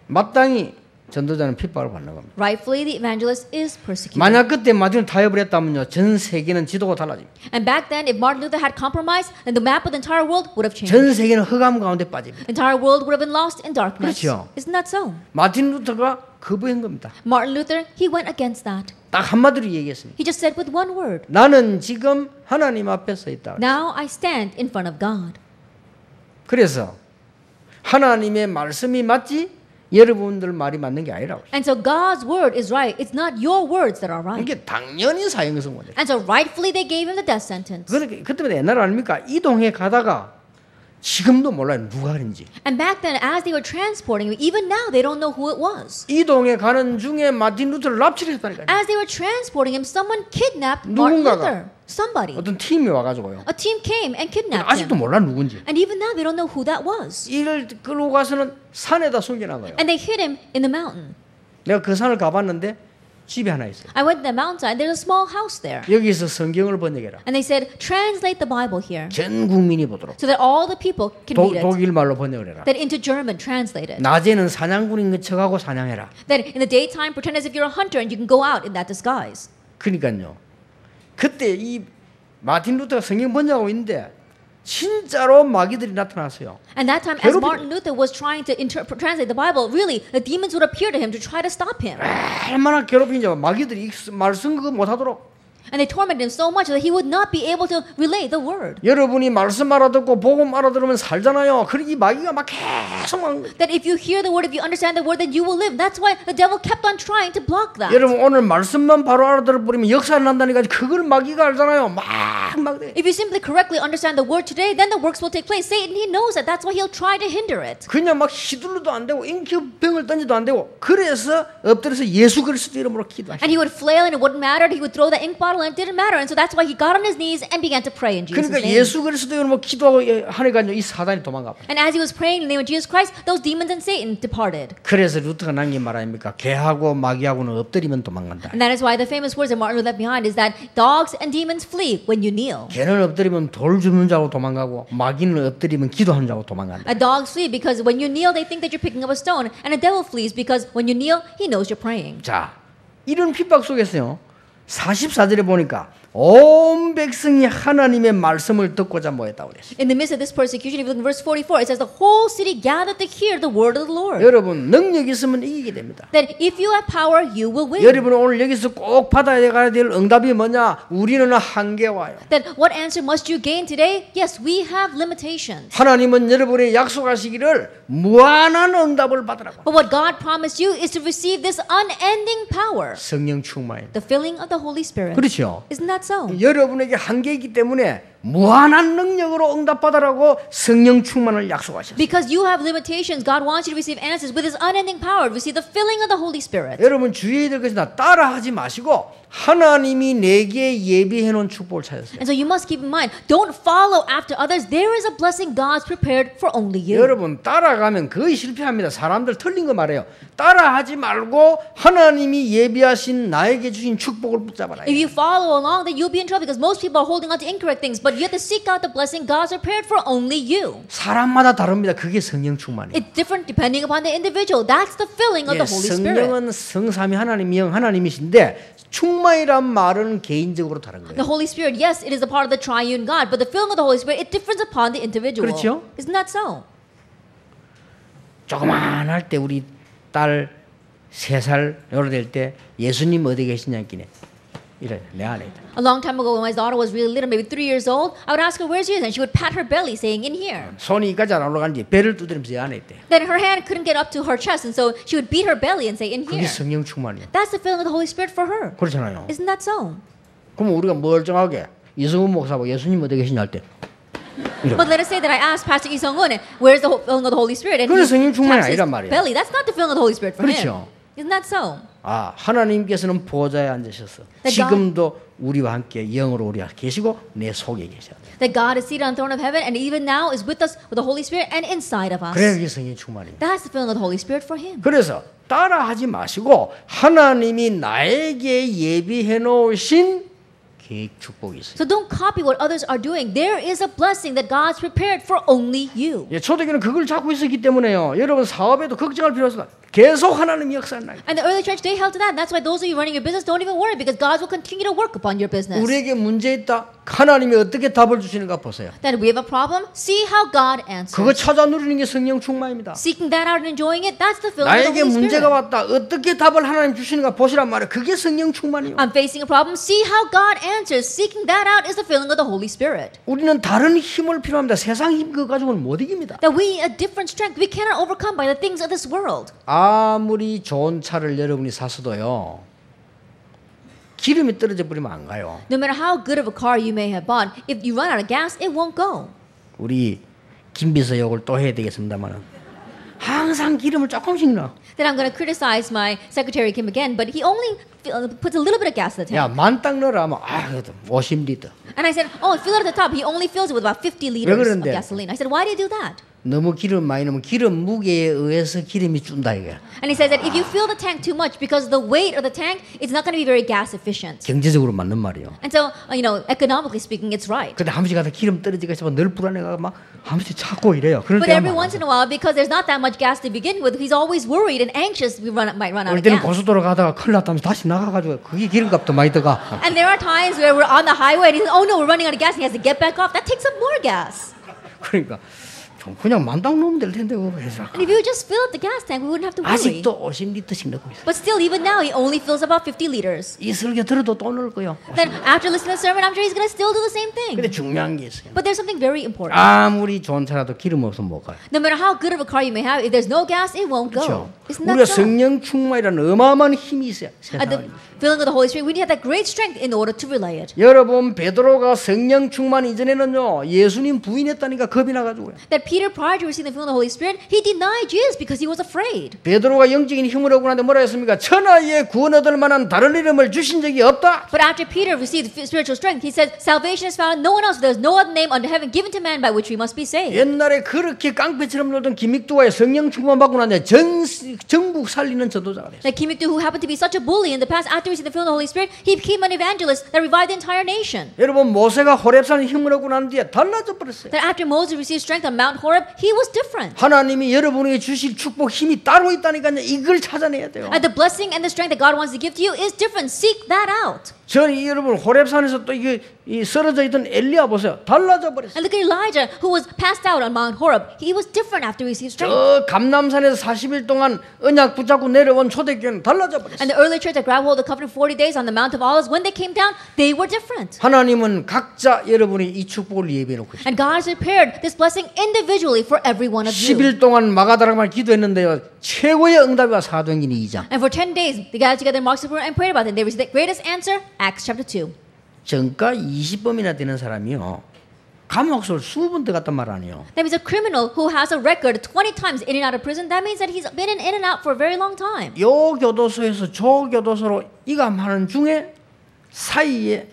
마땅히 전도자는 핍박을 받는 겁니다. Rightfully, the evangelist is persecuted. 만약 그때 마틴을 타협을 했다면요, 전 세계는 지도가 달라집니다. And back then, if Martin Luther had compromised, then the map of the entire world would have changed. 전 세계는 흑암 가운데 빠집니다. The entire world would have been lost in darkness. 그렇죠. Isn't that so? 마틴 루터가 거부한 겁니다. Martin Luther, he went against that. 딱 한마디로 얘기했습니다. He just said with one word, 나는 지금 하나님 앞에 서 있다. now I stand in front of God. 그래서 하나님의 말씀이 맞지 여러분들 말이 맞는 게 아니라고. And so God's word is right. It's not your words that are right. 이게 당연히 사형 선고죠. And so rightfully they gave him the death sentence. 그때마다 옛날 아닙니까? 이동해 가다가 지금도 몰라요 누가 하는지. And back then, as they were transporting him, even now they don't know who it was. 이동해 가는 중에 마틴 루터를 납치를 했다니까요. As they were transporting him, someone kidnapped Martin 누군가가. Luther. Somebody. 어떤 팀이 와가지고요. A team came and kidnapped 아직도 him. 몰라 누군지. And even now they don't know who that was. 이를 끌고 가서는 산에다 숨겨놓은 거예요. And they hid him in the mountain. 내가 그 산을 가봤는데 집이 하나 있어요. I went to the mountainside. There's a small house there. 여기서 성경을 번역해라. And they said, translate the Bible here 전 국민이 보도록. so that all the people can read it. 독일 말로 번역을 해라. That into German, translate it. 낮에는 사냥꾼인 것 척하고 사냥해라. That in the daytime, pretend as if you're a hunter and you can go out in that disguise. 그러니까요. 그때 이 마틴 루터가 성경 번역하고 있는데 진짜로 마귀들이 나타났어요. And that time, as 괴롭히고. Martin Luther was trying to translate the Bible, really, the demons would appear to him to try to stop him. 얼마나 괴롭힌지 마귀들이 이 말씀 그거 못하도록. And they tormented him so much that he would not be able to relay the word. 여러분이 말씀 알아듣고 복음 알아들으면 살잖아요. 그러니 마귀가 막 계속 막. That if you hear the word, if you understand the word, then you will live. That's why the devil kept on trying to block that. 여러분 오늘 말씀만 바로 알아들어 버리면 역사를 난다니까 그걸 마귀가 알잖아요. 막. If you simply correctly understand the word today, then the works will take place. Satan, he knows that. That's why he'll try to hinder it. 그냥 막 휘둘러도 안 되고 인기병을 던져도 안 되고 그래서 엎드려서 예수 그리스도 이름으로 기도하시죠. And he would flail and it wouldn't matter. He would throw the ink bottle and it didn't matter. And so that's why he got on his knees and began to pray in Jesus' 그러니까 name. 예수 그리스도 이름으로 기도하고 하니까 이 사단이 도망가. And as he was praying in the name of Jesus Christ, those demons and Satan departed. 그래서 루터가 남긴 말 아닙니까? 개하고 마귀하고는 엎드리면 도망간다. And that is why the famous words that Martin Luther left behind is that dogs and demons flee when you kneel. 개는 엎드리면 돌 줍는 자고 도망가고 마귀는 엎드리면 기도하는 자고 도망간다. Dogs flee because when you kneel, they think that you're picking up a stone. And a devil flees because when you kneel, he knows you're praying. 자, 이런 핍박 속에서요. 44절에 보니까 온 백성이 하나님의 말씀을 듣고자 모였다고 그랬어요. In the midst of this persecution, if you look in verse 44, it says the whole city gathered to hear the word of the Lord. 여러분 능력이 있으면 이기게 됩니다. That if you have power, you will win. 여러분 오늘 여기서 꼭 받아야 될 응답이 뭐냐? 우리는 한계 와요. Then what answer must you gain today? Yes, we have limitations. 하나님은 여러분의 약속하시기를 무한한 응답을 받으라고. But what God promised you is to receive this unending power, 성령 충만입니다. the filling of the Holy Spirit. 그렇죠. Isn't that so? 여러분에게 한계이기 때문에 무한한 능력으로 응답받으라고 성령 충만을 약속하셨어요. Because you have limitations, God wants you to receive answers with His unending power, receive the filling of the Holy Spirit. 여러분 주의해야 될 것은 따라하지 마시고 하나님이 내게 예비해 놓은 축복을 찾으세요. And so you must keep in mind, don't follow after others. There is a blessing God's prepared for only you. 여러분 따라가면 거의 실패합니다. 사람들 틀린 거 말해요. 따라하지 말고 하나님이 예비하신 나에게 주신 축복을 붙잡아라. If you follow along, then you'll be in trouble because most people are holding on to incorrect things. But you have to seek out the blessing God's prepared for only you. 사람마다 다릅니다. 그게 성령 충만이에요. It's different depending upon the individual. That's the filling of the Holy Spirit. 성령은 성삼위 하나님 영 하나님이신데 충만이란 말은 개인적으로 다른 거예요. The Holy Spirit, yes, it is a part of the triune God, but the filling of the Holy Spirit, it differs upon the individual. 그렇죠? Isn't that so? 조그만할 때 우리 딸 3살 요로 될 때 예수님 어디 계시냐 했기네. 이래 내 안에 있다. A long time ago, when my daughter was really little, maybe 3 years old, I would ask her, "Where's Jesus?" And she would pat her belly, saying, "In here." 손이 이까지 안 올라가는지 배를 두드리면서 이 안에 있대. Then her hand couldn't get up to her chest, and so she would beat her belly and say, "In 그게 here." 성령 충만이에요. That's the filling of the Holy Spirit for her. 그렇잖아요. Isn't that so? 그럼 우리가 멀쩡하게 이성훈 목사하고 예수님 어디 계시냐 할 때. But let us say that I asked Pastor Lee Sung-hoon, "Where's the filling of the Holy Spirit?" And 그건 he 성령 충만이 taps his 아니란 말이에요. belly. That's not the filling of the Holy Spirit for 그렇죠. him. Isn't that so? 아 하나님께서는 보좌에 앉으셔서 That 지금도 우리와 함께 영으로 우리와 계시고 내 속에 계셔. That God is seated on the throne of heaven and even now is with us with the Holy Spirit and inside of us. 그래 그게 성령 충만입니다. That's the filling of the Holy Spirit for him. 그래서 따라하지 마시고 하나님이 나에게 예비해 놓으신 계획 축복이 있어요. So don't copy what others are doing. There is a blessing that God's prepared for only you. 예, 초대교회는 그걸 잡고 있었기 때문에요. 여러분 사업에도 걱정할 필요 없습니다. 계속 하나님이 역사를 나요. And the early church, they held to that. That's why those of you running your business, don't even worry because God will continue to work upon your business. 우리에게 문제 있다. 하나님이 어떻게 답을 주시는가 보세요. That we have a problem, see how God answers. 그거 찾아 누리는 게 성령 충만입니다. Seeking that out and enjoying it, that's the filling of the 나에게 Holy 문제가 Spirit. 왔다. 어떻게 답을 하나님 주시는가 보시란 말이에요. 그게 성령 충만이요. I'm facing a problem, see how God answers. Seeking that out is the filling of the Holy Spirit. 우리는 다른 힘을 필요합니다. 세상 힘 그거 가지고는 못 이깁니다. That we need a different strength. We cannot overcome by the things of this world. 아무리 좋은 차를 여러분이 샀어도요. 기름이 떨어져 버리면 안 가요. No matter how good of a car you may have bought, if you run out of gas, it won't go. 우리 김비서 욕을 또 해야 되겠습니다만은 항상 기름을 조금씩 넣어. Then I'm going to criticize my secretary Kim again, but he only puts a little bit of gas in the 야 tank. 만땅 넣으라 하면 50리터. And I said, "Oh, fill it at the top." He only fills it with about 50 liters of 그러는데? gasoline. I said, "Why do you do that?" 너무 기름 많이 넣으면 기름 무게에 의해서 기름이 준다 이거야. And he says that if you fill the tank too much because of the weight of the tank, it's not going to be very gas efficient. 경제적으로 맞는 말이요. And so, economically speaking, it's right. 근데 한 번씩 가서 기름 떨어지가 싶어 늘 불안해가 막 한 번씩 찾고 이래요. 그럴 But 때가 every 많아. once in a while, because there's not that much gas to begin with, he's always worried and anxious we might run out 어릴 of 때는 gas. 고속도로 가다가 큰일 났다면서 다시 나가가지고 그게 기름값도 많이 들어가. And there are times where we're on the highway and he says, oh no, we're running out of gas and he has to get back off. That takes up more gas. 그러니까 좀 그냥 만당 넣으면 될 텐데 그래서 And if you just fill up the gas tank, we wouldn't have to worry. 아직도 50리터씩 넣고 있어요. But still, even now, he only fills about 50 liters. 이 설교 들어도 또 넣을 거요. Then after listening to the sermon, I'm sure he's going to still do the same thing. 근데 중요한 게 있어요. But there's something very important. 아무리 좋은 차라도 기름 없으면 못 가요. No matter how good of a car you may have, if there's no gas, it won't 그렇죠. go. Isn't 우리가 that so? 성령 충만이라는 어마어마한 힘이 있어요. At the 세상에. filling of the Holy Spirit, we need to have that great strength in order to relay it. 여러분 베드로가 성령 충만 이전에는요 예수님 부인했다니까 겁이 나가지고요. That Peter, prior to receiving the filling of the Holy Spirit, he denied Jesus because he was afraid. 베드로가 영적인 힘을 얻고 나는데 뭐라 했습니까? 천하에 구원 얻을 만한 다른 이름을 주신 적이 없다. But after Peter received the spiritual strength, he said, salvation is found in no one else. There's no other name under heaven given to man by which we must be saved. 옛날에 그렇게 깡패처럼 놀던 김익두가 성령 충만 받고 나는데 전국 살리는 전도자가 됐어요. Like Kim Il-sung, who happened to be such a bully in the past, after receiving the filling of the Holy Spirit, he became an evangelist that revived the entire nation. 여러분 모세가 호렙산에 힘을 얻고 난 뒤에 달라져 버렸어요. That after Moses received strength on Mount Horeb, he was different. 하나님이 여러분에게 주실 축복 힘이 따로 있다니까요. 이걸 찾아내야 돼요. And the blessing and the strength that God wants to give to you is different. Seek that out. 저는 여러분 호렙산에서 또 이게 이 쓰러져 있던 엘리야 보세요. 달라져 버렸어요. And look at Elijah, who was passed out on Mount Horeb. He was different after he received strength. 저 감남산에서 40일 동안 언약 붙잡고 내려온 초대교회는 달라져 버렸어요. And the early church that grabbed hold of the covenant 40 days on the Mount of Olives, when they came down, they were different. 하나님은 각자 여러분이 이 축복을 예비해 놓고 있어요. And God has prepared this blessing individually for every one of you. 10일 동안 마가다락만 기도했는데요. 최고의 응답이 와 사도행전 2장. And for 10 days, they gathered together in Mark's Prayer and prayed about it. And they received the greatest answer, Acts chapter 2. 정가 20범이나 되는 사람이요. 감옥소를 20번 들어갔단 말 아니에요. That means a criminal who has a record 20 times in and out of prison, that means that he's been in and out for a very long time. 요 교도소에서 저 교도소로 이감하는 중에 사이에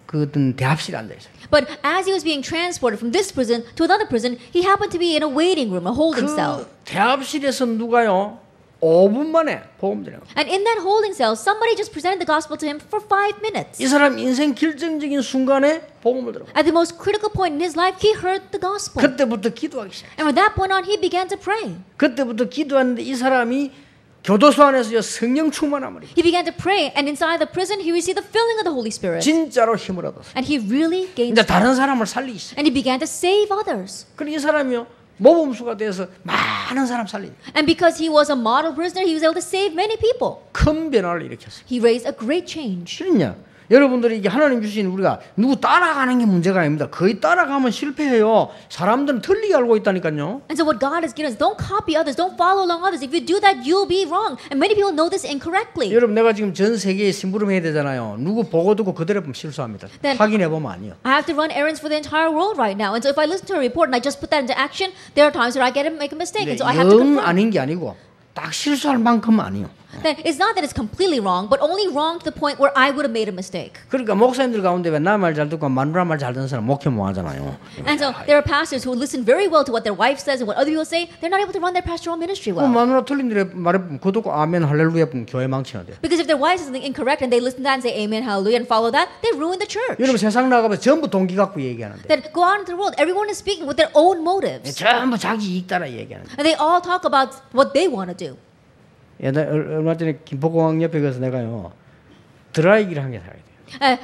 그 어떤 대합실에 앉아 있어요. But as he was being transported from this prison to another prison, he happened to be in a waiting room, a holding cell. 그 대합실에서 누가요? 5분 만에 복음 드려요. And in that holding cell, somebody just presented the gospel to him for 5 minutes. 이 사람 인생 결정적인 순간에 복음을 들어. At the most critical point in his life, he heard the gospel. 그때부터 기도하기 시작. And from that point on, he began to pray. 그때부터 기도하는데 이 사람이 교도소 안에서 성령 충만한 말이에요. He began to pray, and inside the prison, he received the filling of the Holy Spirit. 진짜로 힘을 얻었어요. And he really gained 이제 strength. 다른 사람을 살리기 시작. And he began to save others. 그리고 이 사람이요 모범수가 돼서 많은 사람 살리니 And because he was a model prisoner, he was able to save many people. 큰 변화를 일으켰어요. He raised a great change. 그러냐? 여러분들이 이게 하나님 주신 우리가 누구 따라가는 게 문제가 아닙니다. 거의 따라가면 실패해요. 사람들은 틀리게 알고 있다니까요. And so what God has given us, don't copy others, don't follow along others. If you do that, you'll be wrong. And many people know this incorrectly. 여러분 내가 지금 전 세계에 심부름해야 되잖아요. 누구 보고 듣고 그대로 보면 실수합니다. Then- 확인해 보면 아니요. I have to run errands for the entire world right now. And so if I listen to a report and I just put that into action, there are times where I get to make a mistake. And so I have to 영 confirm. 아닌 게 아니고 딱 실수할 만큼 아니요. Then it's not that it's completely wrong, but only wrong to the point where I would have made a mistake. 그러니까 목사님들 가운데 왜 나 말 잘 듣고 마누라 말 잘 듣는 사람 목회 못 하잖아요. And so there are pastors who listen very well to what their wife says and what other people say. They're not able to run their pastoral ministry 그 well. 마누라 틀린 일에 말해 그 듣고 아멘 할렐루야 보면 교회 망치나 돼. Because if their wife says something incorrect and they listen to that and say amen, hallelujah, and follow that, they ruin the church. 여러분 세상 나가면 전부 동기 갖고 얘기하는데 Then go out into the world. Everyone is speaking with their own motives. 전부 자기 이익 따라 얘기하는데. And they all talk about what they want to do. 옛날 얼마 전에 김포공항 옆에 가서 내가요 드라이기를 한 개 사야 돼요.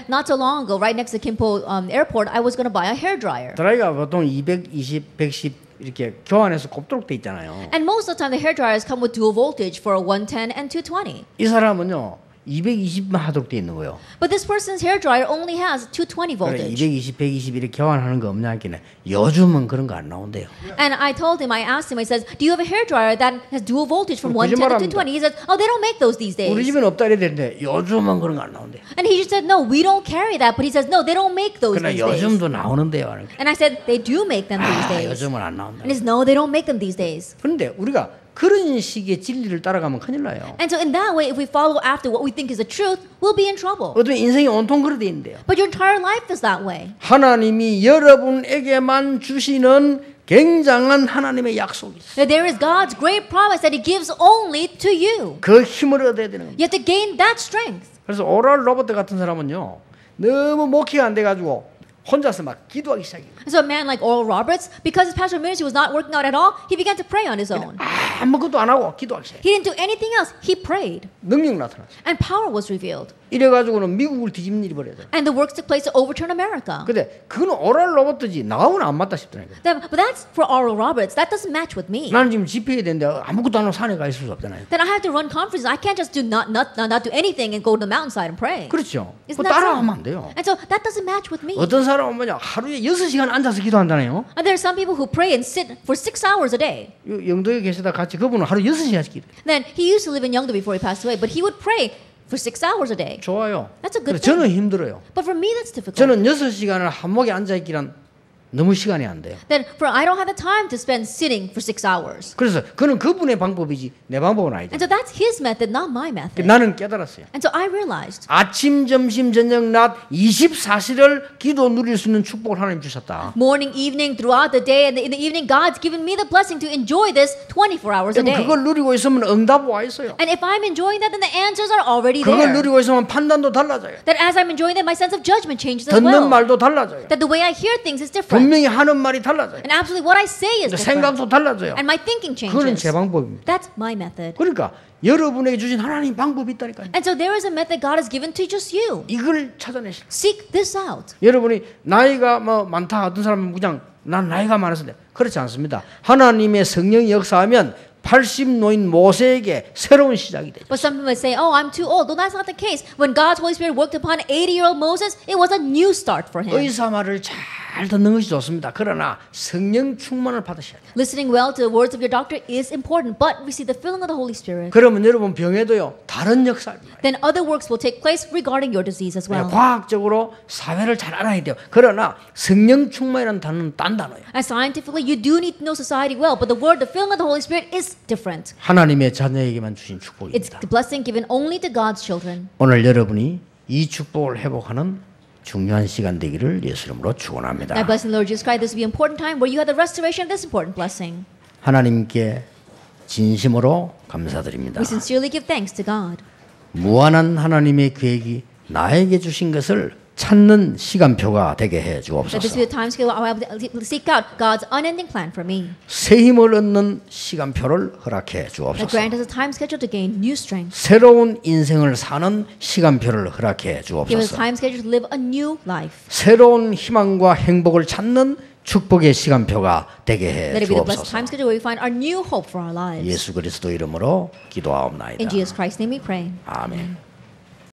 Not so long ago, right next to Kimpo Airport, I was going to buy a hair dryer. 드라이기가 보통 220, 110 이렇게 교환해서 곱도록 돼 있잖아요. And most of the time, the hair dryers come with dual voltage for a 110 and 220. 이 사람은요 220만 하도록 돼 있는 거예요. But this person's hair dryer only has 220 그래 voltage. 220, 120 이렇게 교환하는 거 없냐 했길래 요즘은 그런 거 안 나온대요. And I told him, I asked him, I says, do you have a hair dryer that has dual voltage from 110 to 220? He says, oh, they don't make those these 우리 days. 집에는 없다 이래야 되는데 요즘은 그런 거 안 나온대요. And he just said, no, we don't carry that. But he says, no, they don't make those 그러나 these days. 요즘도 나오는데요. And I said, they do make them these days. 요즘은 안 나온다. And he says, no, they don't make them these days. 그런데 우리가 그런 식의 진리를 따라가면 큰일 나요. And so in that way, if we follow after what we think is the truth, we'll be in trouble. 어떤 인생이 온통 그렇게 돼 있는데요. But your entire life is that way. 하나님이 여러분에게만 주시는 굉장한 하나님의 약속이 있어요. That there is God's great promise that He gives only to you. 그 힘을 얻어야 되는 겁니다. You have to gain that strength. 그래서 오랄 로버트 같은 사람은요, 너무 목회가 안 돼가지고 혼자서 막 기도하기 시작해요. So a man like Oral Roberts, because his pastoral ministry was not working out at all, he began to pray on his own. 아무것도 안 하고 기도하기 시작해요. He didn't do anything else. He prayed. 능력 나타났어요. And power was revealed. 이래가지고는 미국을 뒤집는 일이 벌어져요. And the works took place to overturn America. 근데 그건 오랄 로버트지 나하고는 안 맞다 싶더라고요. But that's for Oral Roberts. That doesn't match with me. 나는 지금 집회해야 되는데 아무것도 안 하고 산에 가 있을 수 없잖아요. Then I have to run conferences. I can't just not do anything and go to the mountainside and pray. 그렇죠. Isn't 그거 that 따라하면 so? 안 돼요. And so that doesn't match with me. 어떤 사람은 뭐냐 하루에 6시간 앉아서 기도한다네요. And there are some people who pray and sit for 6 hours a day. 영도에 계시다 같이 그분은 하루 6시간씩 기도해요. Then he used to live in Yeongdo before he passed away, but he would pray for 6 hours a day. 좋아요. That's a good 근데 저는 thing. 힘들어요. But for me, that's difficult. 저는 6시간을 한목에 앉아있기란 너무 시간이 안 돼요. Then for I don't have the time to spend sitting for 6 hours. 그래서 그는 그분의 방법이지 내 방법은 아니죠. And so that's his method, not my method. 나는 깨달았어요. And so I realized 아침, 점심, 저녁, 낮 24시를 기도 누릴 수 있는 축복을 하나님 주셨다. morning, evening, throughout the day, and in the evening, God's given me the blessing to enjoy this 24 hours a 그럼 day. 그걸 누리고 있으면 응답 와 있어요. And if I'm enjoying that, then the answers are already 그걸 there. 누리고 있으면 판단도 달라져요. That as I'm enjoying that, my sense of judgment changes as 듣는 well. 말도 달라져요. That the way I hear things is different. 분명히 하는 말이 달라져요. And absolutely what I say is different. 생각도 달라져요. And my thinking 그거는 changes. 제 방법입니다. That's my method. 그러니까 여러분에게 주신 하나님 방법이 있다니까요. And so there is a method God has given to just you. 이걸 찾아내시라. Seek this out. 여러분이 나이가 뭐 많다 어떤 사람은 그냥 난 나이가 많아서 돼. 그렇지 않습니다. 하나님의 성령이 역사하면 80 노인 모세에게 새로운 시작이 되죠. But some people say, oh, I'm too old. No, that's not the case. When God's Holy Spirit worked upon 80-year-old Moses, it was a new start for him. 의사 말을 잘 듣는 것이 좋습니다. 그러나 성령 충만을 받으셔야 돼요. Listening well to the words of your doctor is important, but receive the filling of the Holy Spirit. 그러면 여러분 병에도요 다른 역사를 봐요. Then other works will take place regarding your disease as well. 과학적으로 사회를 잘 알아야 돼요. 그러나 성령 충만이라는 단어는 딴 단어예요. And scientifically, you do need to know society well, but the word, the filling of the Holy Spirit is different. 하나님의 자녀에게만 주신 It's 축복입니다. the blessing given only to God's children. 오늘 여러분이 이 축복을 회복하는 중요한 시간 되기를 예수 이름으로 축원합니다. I bless the Lord Jesus Christ. This will be an important time where you have the restoration of this important blessing. 하나님께 진심으로 감사드립니다. We sincerely give thanks to God. 무한한 하나님의 계획이 나에게 주신 것을 찾는 시간표가 되게 해 That this will be 주옵소서. a time scale where I will be able to seek out God's unending plan for me. 새 힘을 얻는 시간표를 허락해 That 주옵소서. grant us a time schedule to gain new strength. 새로운 인생을 사는 시간표를 허락해 Give us a 주옵소서. time schedule to live a new life. 새로운 희망과 행복을 찾는 축복의 시간표가 되게 해 Let it be the blessed 주옵소서. time schedule where we find our new hope for our lives. 예수 그리스도 이름으로 기도하옵나이다. In Jesus Christ's name we pray. 아멘.